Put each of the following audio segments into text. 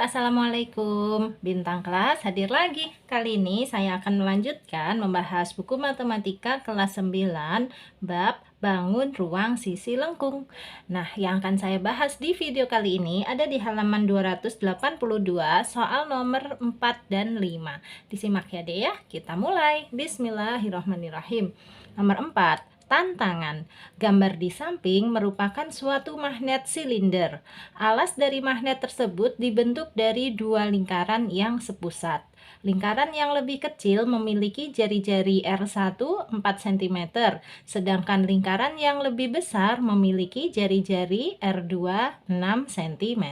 Assalamualaikum. Bintang kelas hadir lagi. Kali ini saya akan melanjutkan membahas buku matematika kelas 9 bab bangun ruang sisi lengkung. Nah, yang akan saya bahas di video kali ini ada di halaman 282 soal nomor 4 dan 5. Disimak ya deh ya. Kita mulai. Bismillahirrahmanirrahim. Nomor 4. Tantangan. Gambar di samping merupakan suatu magnet silinder. Alas dari magnet tersebut dibentuk dari dua lingkaran yang sepusat. Lingkaran yang lebih kecil memiliki jari-jari R1 4 cm, sedangkan lingkaran yang lebih besar memiliki jari-jari R2 6 cm.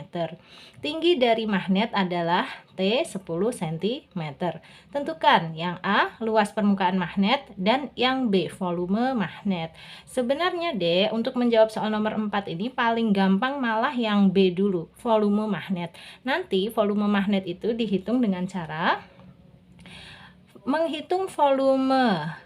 Tinggi dari magnet adalah T 10 cm. Tentukan yang A, luas permukaan magnet, dan yang B, volume magnet. Sebenarnya deh, untuk menjawab soal nomor 4 ini paling gampang malah yang B dulu, volume magnet. Nanti volume magnet itu dihitung dengan cara menghitung volume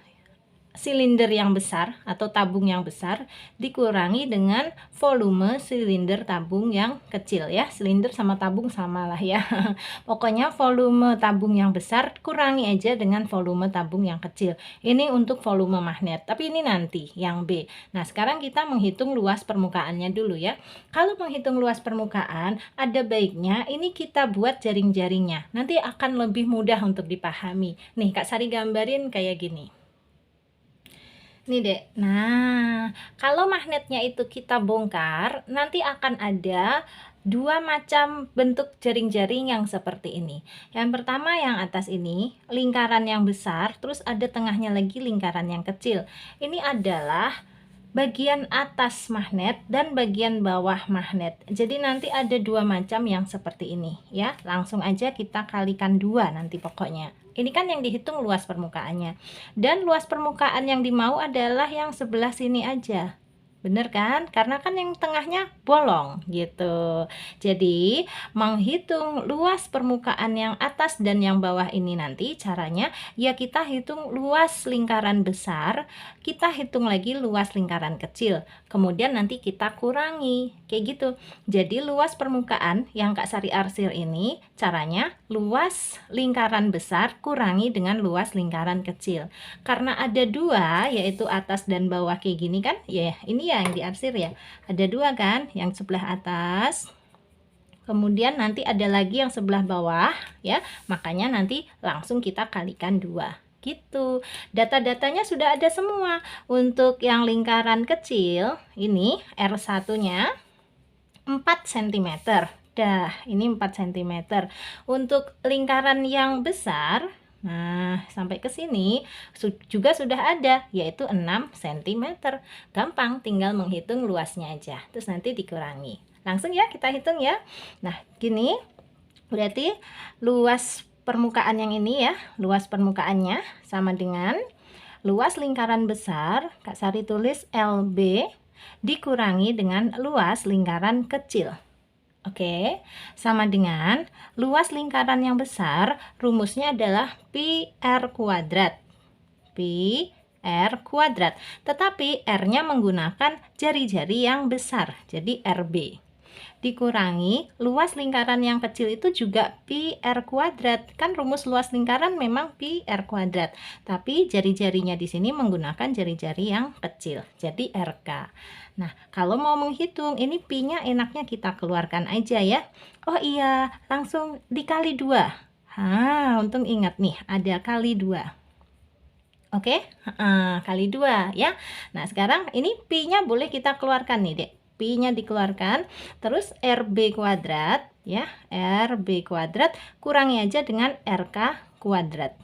silinder yang besar atau tabung yang besar dikurangi dengan volume silinder tabung yang kecil ya. Silinder sama tabung sama lah ya. Pokoknya volume tabung yang besar kurangi aja dengan volume tabung yang kecil. Ini untuk volume magnet, tapi ini nanti yang B. Nah, sekarang kita menghitung luas permukaannya dulu ya. Kalau menghitung luas permukaan, ada baiknya ini kita buat jaring-jaringnya. Nanti akan lebih mudah untuk dipahami. Nih, Kak Sari gambarin kayak gini. Nih dek, nah kalau magnetnya itu kita bongkar, nanti akan ada dua macam bentuk jaring-jaring yang seperti ini. Yang pertama yang atas ini, lingkaran yang besar, terus ada tengahnya lagi lingkaran yang kecil. Ini adalah bagian atas magnet dan bagian bawah magnet. Jadi nanti ada dua macam yang seperti ini ya. Langsung aja kita kalikan dua nanti pokoknya. Ini kan yang dihitung luas permukaannya. Dan luas permukaan yang dimau adalah yang sebelah sini aja. Bener kan? Karena kan yang tengahnya bolong gitu. Jadi menghitung luas permukaan yang atas dan yang bawah ini nanti caranya ya kita hitung luas lingkaran besar, kita hitung lagi luas lingkaran kecil. Kemudian nanti kita kurangi kayak gitu. Jadi luas permukaan yang Kak Sari arsir ini caranya luas lingkaran besar kurangi dengan luas lingkaran kecil. Karena ada dua yaitu atas dan bawah kayak gini kan ya, ini ya yang diarsir ya, ada dua kan, yang sebelah atas kemudian nanti ada lagi yang sebelah bawah ya, makanya nanti langsung kita kalikan dua gitu. Data-datanya sudah ada semua. Untuk yang lingkaran kecil ini R1 nya 4 cm. Dah, ini 4 cm. Untuk lingkaran yang besar, nah, sampai ke sini juga sudah ada, yaitu 6 cm. Gampang, tinggal menghitung luasnya aja. Terus nanti dikurangi. Langsung ya, kita hitung ya. Nah, gini, berarti luas permukaan yang ini ya, luas permukaannya sama dengan luas lingkaran besar, Kak Sari tulis LB, dikurangi dengan luas lingkaran kecil. Oke, sama dengan luas lingkaran yang besar, rumusnya adalah pi R kuadrat. Pi R kuadrat. Tetapi R-nya menggunakan jari-jari yang besar, jadi RB. Dikurangi luas lingkaran yang kecil itu juga pi R kuadrat. Kan rumus luas lingkaran memang pi R kuadrat. Tapi jari-jarinya di sini menggunakan jari-jari yang kecil, jadi RK. Nah, kalau mau menghitung, ini pi-nya enaknya kita keluarkan aja ya. Oh iya, langsung dikali 2. Untung ingat nih, ada kali 2. Oke, kali 2 ya. Nah, sekarang ini pi-nya boleh kita keluarkan nih, Dek. Pi-nya dikeluarkan, terus RB kuadrat ya, RB kuadrat kurangi aja dengan RK kuadrat.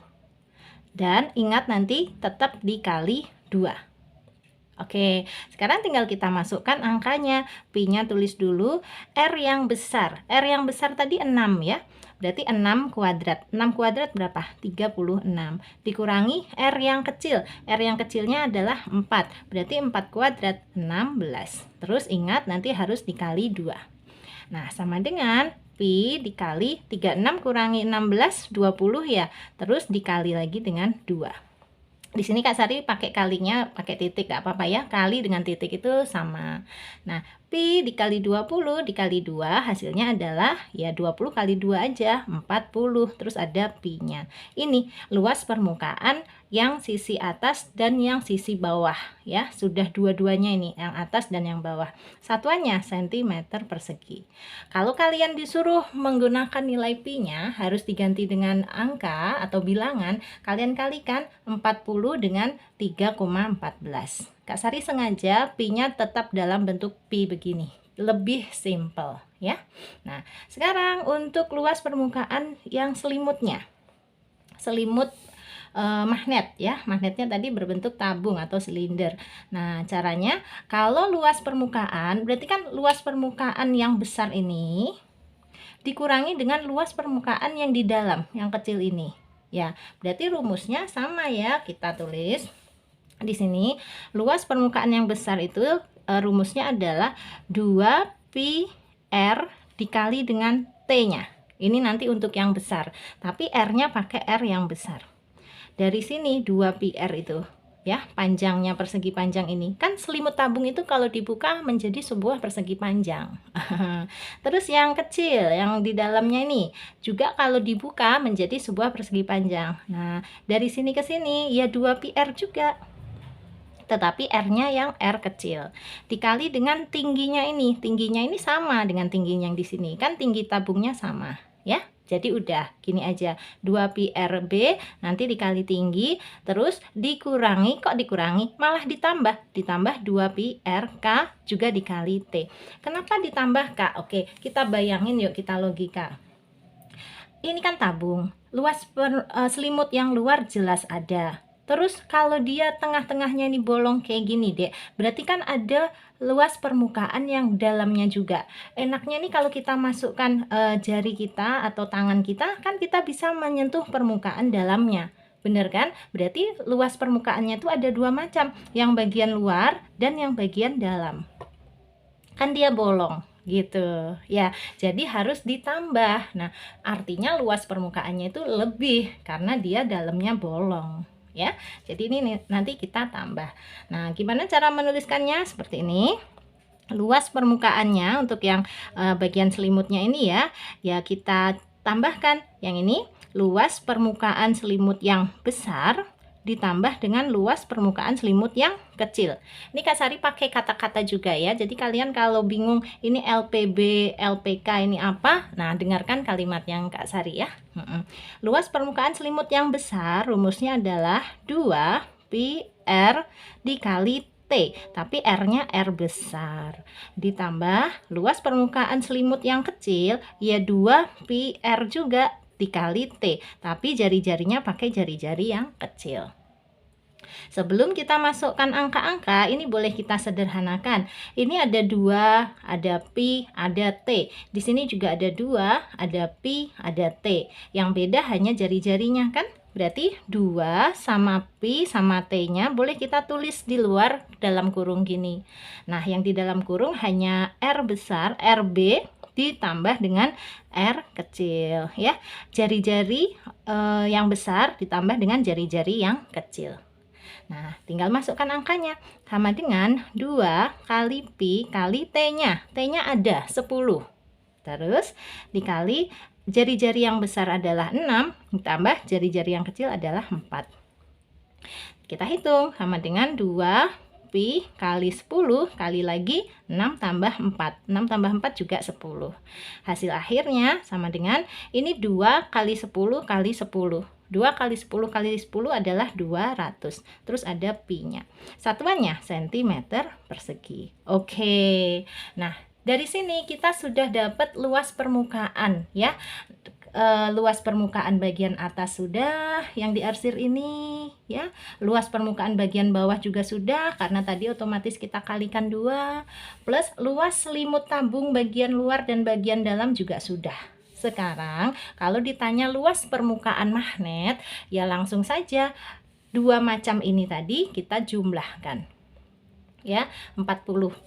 Dan ingat nanti tetap dikali 2. Oke, sekarang tinggal kita masukkan angkanya. Pi-nya tulis dulu, R yang besar. R yang besar tadi 6 ya. Berarti 6 kuadrat. 6 kuadrat berapa? 36. Dikurangi R yang kecil. R yang kecilnya adalah 4. Berarti 4 kuadrat 16. Terus ingat nanti harus dikali 2. Nah, sama dengan Pi dikali 36 kurangi 16, 20 ya. Terus dikali lagi dengan 2. Di sini Kak Sari pakai kalinya pakai titik, gak apa-apa ya, kali dengan titik itu sama. Nah, Pi dikali 20 dikali 2 hasilnya adalah ya 20 kali 2 aja 40. Terus ada pi-nya. Ini luas permukaan yang sisi atas dan yang sisi bawah ya. Sudah dua-duanya ini, yang atas dan yang bawah. Satuannya cm persegi. Kalau kalian disuruh menggunakan nilai pi-nya harus diganti dengan angka atau bilangan, kalian kalikan 40 dengan 3,14. Kak Sari sengaja pi-nya tetap dalam bentuk pi begini, lebih simple ya. Nah, sekarang untuk luas permukaan yang selimutnya. Selimut magnet ya, magnetnya tadi berbentuk tabung atau silinder. Nah, caranya kalau luas permukaan, berarti kan luas permukaan yang besar ini dikurangi dengan luas permukaan yang di dalam, yang kecil ini. Ya, berarti rumusnya sama ya, kita tulis di sini. Luas permukaan yang besar itu rumusnya adalah 2 pi r dikali dengan T-nya. Ini nanti untuk yang besar, tapi R-nya pakai R yang besar. Dari sini 2 pi r itu ya, panjangnya persegi panjang ini. Kan selimut tabung itu kalau dibuka menjadi sebuah persegi panjang. Terus yang kecil, yang di dalamnya ini juga kalau dibuka menjadi sebuah persegi panjang. Nah, dari sini ke sini ya 2 pi r juga, tetapi R-nya yang R kecil dikali dengan tingginya ini sama dengan tingginya yang di sini, kan tinggi tabungnya sama ya. Jadi udah gini aja, 2 pi r b nanti dikali tinggi, terus dikurangi, kok dikurangi malah ditambah 2 pi r k juga dikali T. Kenapa ditambah Kak? Oke, kita bayangin yuk, kita logika. Ini kan tabung, luas selimut yang luar jelas ada. Terus kalau dia tengah-tengahnya ini bolong kayak gini deh, berarti kan ada luas permukaan yang dalamnya juga. Enaknya nih kalau kita masukkan jari kita atau tangan kita, kan kita bisa menyentuh permukaan dalamnya. Bener kan? Berarti luas permukaannya itu ada dua macam, yang bagian luar dan yang bagian dalam. Kan dia bolong gitu ya, jadi harus ditambah. Nah, artinya luas permukaannya itu lebih karena dia dalamnya bolong ya. Jadi ini nanti kita tambah. Nah, gimana cara menuliskannya? Seperti ini. Luas permukaannya untuk yang bagian selimutnya ini ya kita tambahkan yang ini, luas permukaan selimut yang besar ditambah dengan luas permukaan selimut yang kecil. Ini Kak Sari pakai kata-kata juga ya. Jadi kalian kalau bingung ini LPB, LPK ini apa? Nah, dengarkan kalimat yang Kak Sari ya. Luas permukaan selimut yang besar rumusnya adalah 2 pi r dikali T, tapi R-nya R besar. Ditambah luas permukaan selimut yang kecil ya 2 pi r juga dikali T, tapi jari-jarinya pakai jari-jari yang kecil. Sebelum kita masukkan angka-angka, ini boleh kita sederhanakan. Ini ada 2, ada pi, ada T. Di sini juga ada 2, ada pi, ada T. Yang beda hanya jari-jarinya kan? Berarti 2 sama pi sama T-nya boleh kita tulis di luar dalam kurung gini. Nah, yang di dalam kurung hanya R besar, RB, ditambah dengan R kecil ya. Jari-jari yang besar ditambah dengan jari-jari yang kecil. Nah, tinggal masukkan angkanya. Sama dengan 2 kali pi kali T-nya. T-nya ada 10. Terus dikali jari-jari yang besar adalah 6, ditambah jari-jari yang kecil adalah 4. Kita hitung sama dengan 2 pi kali 10 kali lagi 6 tambah 4. 6 tambah 4 juga 10. Hasil akhirnya sama dengan ini 2 kali 10 kali 10. 2 kali 10 kali 10 adalah 200. Terus ada pi-nya. Satuannya cm persegi. Oke. Nah, dari sini kita sudah dapat luas permukaan ya. Luas permukaan bagian atas sudah, yang diarsir ini ya. Luas permukaan bagian bawah juga sudah, karena tadi otomatis kita kalikan 2, plus luas selimut tabung bagian luar dan bagian dalam juga sudah. Sekarang kalau ditanya luas permukaan magnet, ya langsung saja dua macam ini tadi kita jumlahkan ya, 40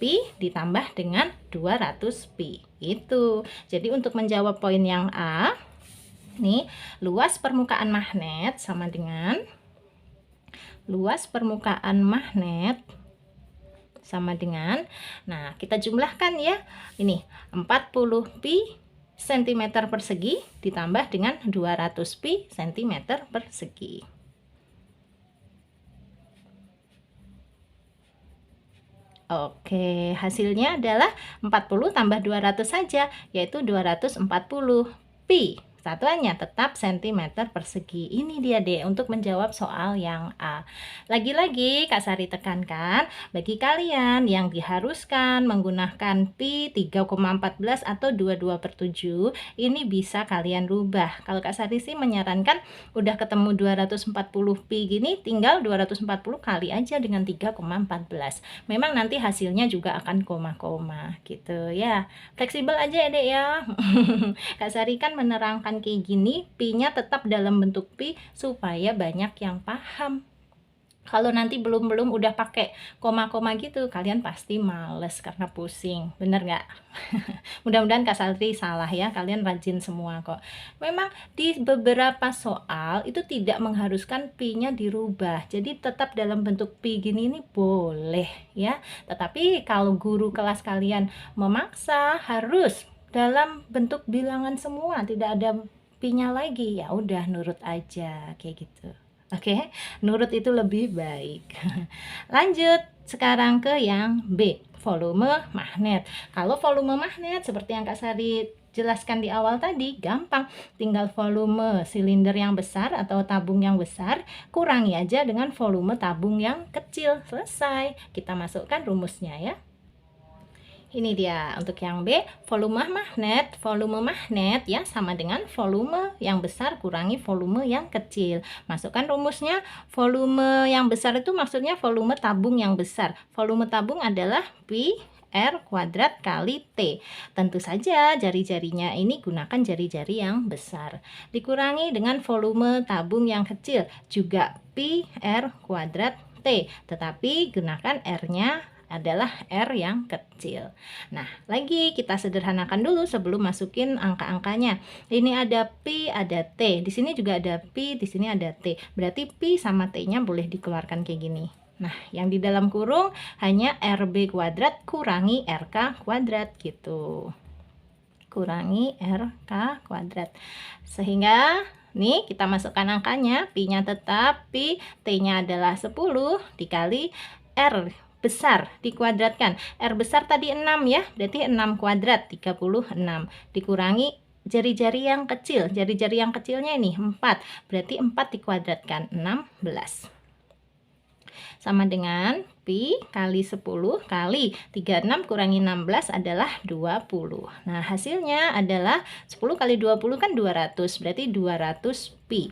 pi ditambah dengan 200 pi itu. Jadi untuk menjawab poin yang A, nih, luas permukaan magnet sama dengan luas permukaan magnet sama dengan, nah kita jumlahkan ya, ini 40 pi cm persegi ditambah dengan 200 pi cm persegi. Oke, hasilnya adalah 40 tambah 200 saja, yaitu 240 pi. Satuannya tetap cm persegi. Ini dia deh untuk menjawab soal yang A. Lagi-lagi Kak Sari tekankan, bagi kalian yang diharuskan menggunakan pi 3,14 atau 22/7, ini bisa kalian rubah. Kalau Kak Sari sih menyarankan udah ketemu 240 pi gini, tinggal 240 kali aja dengan 3,14. Memang nanti hasilnya juga akan koma-koma gitu ya. Fleksibel aja ya dek ya. Kak Sari kan menerangkan kayak gini, pi-nya tetap dalam bentuk pi supaya banyak yang paham. Kalau nanti belum udah pakai koma-koma gitu, kalian pasti males karena pusing, bener nggak? Mudah-mudahan Kak Sari salah ya, kalian rajin semua kok. Memang di beberapa soal itu tidak mengharuskan pi-nya dirubah, jadi tetap dalam bentuk pi gini ini boleh ya. Tetapi kalau guru kelas kalian memaksa harus dalam bentuk bilangan semua, tidak ada pi-nya lagi, ya udah nurut aja kayak gitu. Oke, nurut itu lebih baik. Lanjut sekarang ke yang B, volume magnet. Kalau volume magnet seperti yang Kak Sari jelaskan di awal tadi, gampang. Tinggal volume silinder yang besar atau tabung yang besar, kurangi aja dengan volume tabung yang kecil. Selesai. Kita masukkan rumusnya ya. Ini dia untuk yang B, volume magnet ya sama dengan volume yang besar kurangi volume yang kecil. Masukkan rumusnya, volume yang besar itu maksudnya volume tabung yang besar. Volume tabung adalah pi R kuadrat kali T. Tentu saja jari-jarinya ini gunakan jari-jari yang besar. Dikurangi dengan volume tabung yang kecil, juga pi R kuadrat T. Tetapi gunakan R-nya adalah R yang kecil. Nah, lagi kita sederhanakan dulu sebelum masukin angka-angkanya. Ini ada pi, ada T. Di sini juga ada pi, di sini ada T. Berarti pi sama T-nya boleh dikeluarkan kayak gini. Nah, yang di dalam kurung hanya RB kuadrat kurangi RK kuadrat gitu. Kurangi RK kuadrat. Sehingga nih kita masukkan angkanya, pi-nya tetap pi, T-nya adalah 10 dikali R besar dikuadratkan. R besar tadi 6 ya, berarti 6 kuadrat 36 dikurangi jari-jari yang kecil. Jari-jari yang kecilnya ini 4, berarti 4 dikuadratkan 16. Sama dengan pi kali 10 kali 36 kurangi 16 adalah 20. Nah, hasilnya adalah 10 kali 20 kan 200, berarti 200 pi.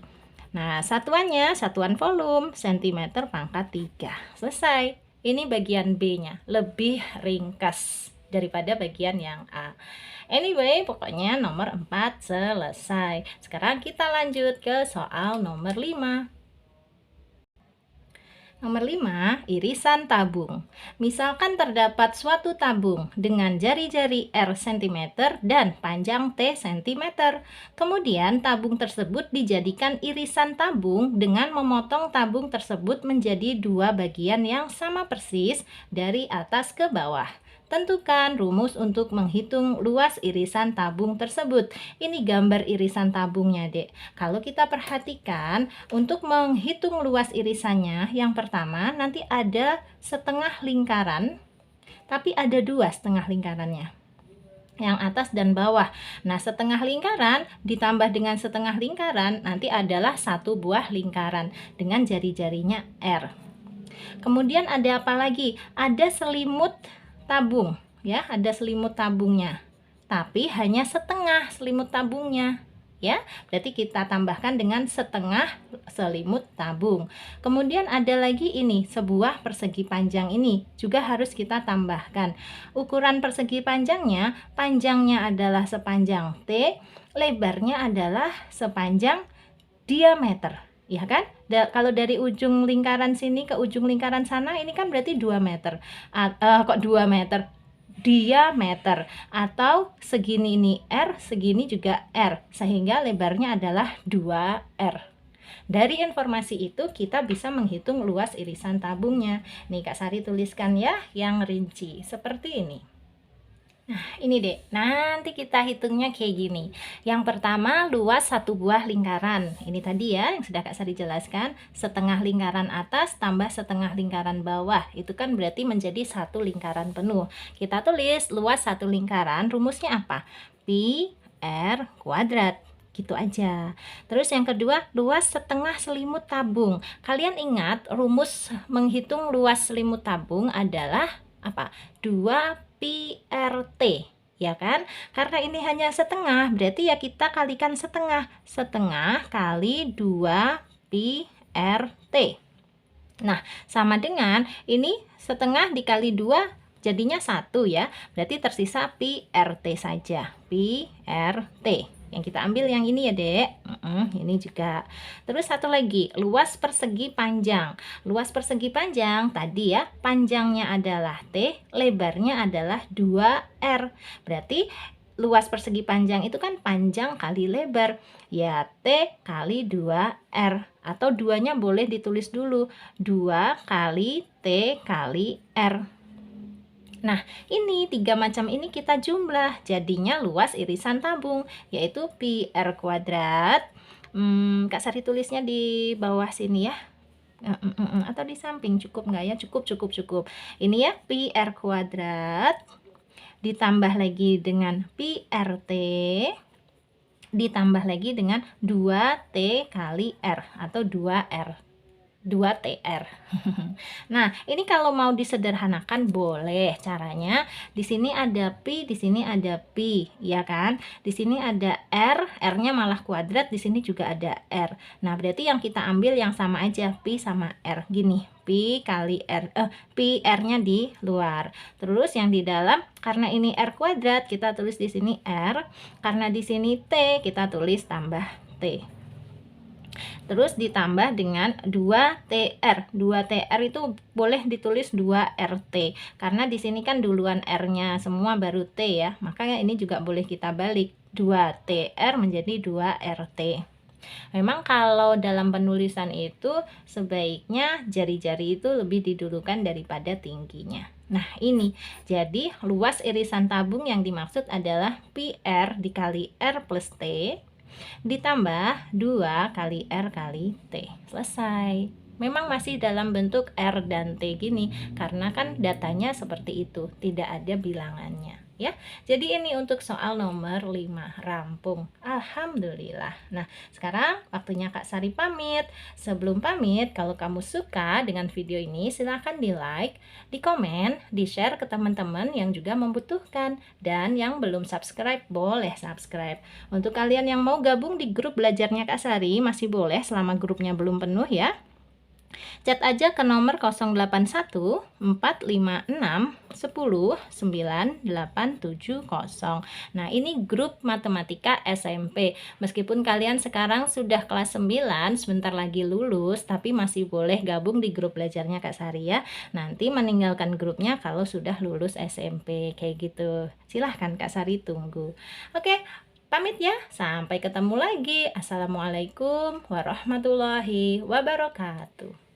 Nah, satuannya, satuan volume, cm pangkat 3. Selesai. Ini bagian B-nya, lebih ringkas daripada bagian yang A. Anyway, pokoknya nomor 4 selesai. Sekarang kita lanjut ke soal nomor 5. Nomor 5, irisan tabung. Misalkan terdapat suatu tabung dengan jari-jari R cm dan panjang T cm. Kemudian tabung tersebut dijadikan irisan tabung dengan memotong tabung tersebut menjadi dua bagian yang sama persis dari atas ke bawah. Tentukan rumus untuk menghitung luas irisan tabung tersebut. Ini gambar irisan tabungnya, Dek. Kalau kita perhatikan, untuk menghitung luas irisannya, yang pertama nanti ada setengah lingkaran, tapi ada dua setengah lingkarannya, yang atas dan bawah. Nah, setengah lingkaran ditambah dengan setengah lingkaran nanti adalah satu buah lingkaran dengan jari-jarinya R. Kemudian ada apa lagi? Ada selimut tabung ya, ada selimut tabungnya, tapi hanya setengah selimut tabungnya ya, berarti kita tambahkan dengan setengah selimut tabung. Kemudian ada lagi ini sebuah persegi panjang, ini juga harus kita tambahkan. Ukuran persegi panjangnya adalah sepanjang T, lebarnya adalah sepanjang diameter, ya kan? Kalau dari ujung lingkaran sini ke ujung lingkaran sana ini kan berarti 2 meter. Kok 2 meter? Diameter. Atau segini ini R, segini juga R. Sehingga lebarnya adalah 2R. Dari informasi itu kita bisa menghitung luas irisan tabungnya. Nih Kak Sari tuliskan ya yang rinci seperti ini. Nah, ini deh. Nanti kita hitungnya kayak gini. Yang pertama, luas satu buah lingkaran. Ini tadi ya yang sudah Kak Sari jelaskan. Setengah lingkaran atas tambah setengah lingkaran bawah. Itu kan berarti menjadi satu lingkaran penuh. Kita tulis luas satu lingkaran. Rumusnya apa? Pi R kuadrat. Gitu aja. Terus yang kedua, luas setengah selimut tabung. Kalian ingat rumus menghitung luas selimut tabung adalah apa? 2 pi RT, ya kan? Karena ini hanya setengah, berarti ya kita kalikan setengah. Setengah kali 2 pi RT. Nah, sama dengan ini setengah dikali 2 jadinya 1 ya. Berarti tersisa pi RT saja. Pi RT. Yang kita ambil yang ini ya, Dek. Ini juga. Terus satu lagi, luas persegi panjang. Luas persegi panjang tadi ya, panjangnya adalah T, lebarnya adalah 2R. Berarti luas persegi panjang itu kan panjang kali lebar. Ya, T kali 2R. Atau 2-nya boleh ditulis dulu. 2 kali T kali R. Nah, ini tiga macam ini kita jumlah, jadinya luas irisan tabung, yaitu pi R kuadrat. Kak Sari tulisnya di bawah sini ya. Atau di samping, cukup nggak ya? Cukup. Ini ya, pi R kuadrat, ditambah lagi dengan pi RT, ditambah lagi dengan 2T kali R, atau 2R. 2TR. Nah, ini kalau mau disederhanakan boleh caranya. Di sini ada pi, di sini ada pi, ya kan? Di sini ada R, R-nya malah kuadrat, di sini juga ada R. Nah, berarti yang kita ambil yang sama aja, pi sama R. Gini, pi kali R, pi R-nya di luar. Terus yang di dalam, karena ini R kuadrat, kita tulis di sini R. Karena di sini T, kita tulis tambah T. Terus ditambah dengan 2TR. 2TR itu boleh ditulis 2RT. Karena di sini kan duluan R-nya semua baru T ya. Makanya ini juga boleh kita balik. 2TR menjadi 2RT. Memang kalau dalam penulisan itu sebaiknya jari-jari itu lebih didulukan daripada tingginya. Nah, ini jadi luas irisan tabung yang dimaksud adalah pi R dikali R plus T ditambah 2 kali R kali T. Selesai. Memang masih dalam bentuk R dan T gini, karena kan datanya seperti itu, tidak ada bilangannya ya. Jadi ini untuk soal nomor 5 rampung. Alhamdulillah. Nah, sekarang waktunya Kak Sari pamit. Sebelum pamit, kalau kamu suka dengan video ini, silahkan di like, di komen, di share ke teman-teman yang juga membutuhkan. Dan yang belum subscribe, boleh subscribe. Untuk kalian yang mau gabung di grup belajarnya Kak Sari, masih boleh selama grupnya belum penuh ya. Chat aja ke nomor 081 456 10 9870. Nah, ini grup matematika SMP. Meskipun kalian sekarang sudah kelas 9, sebentar lagi lulus, tapi masih boleh gabung di grup belajarnya Kak Sari ya. Nanti meninggalkan grupnya kalau sudah lulus SMP kayak gitu. Silahkan Kak Sari tunggu. Oke, pamit ya, sampai ketemu lagi. Assalamualaikum warahmatullahi wabarakatuh.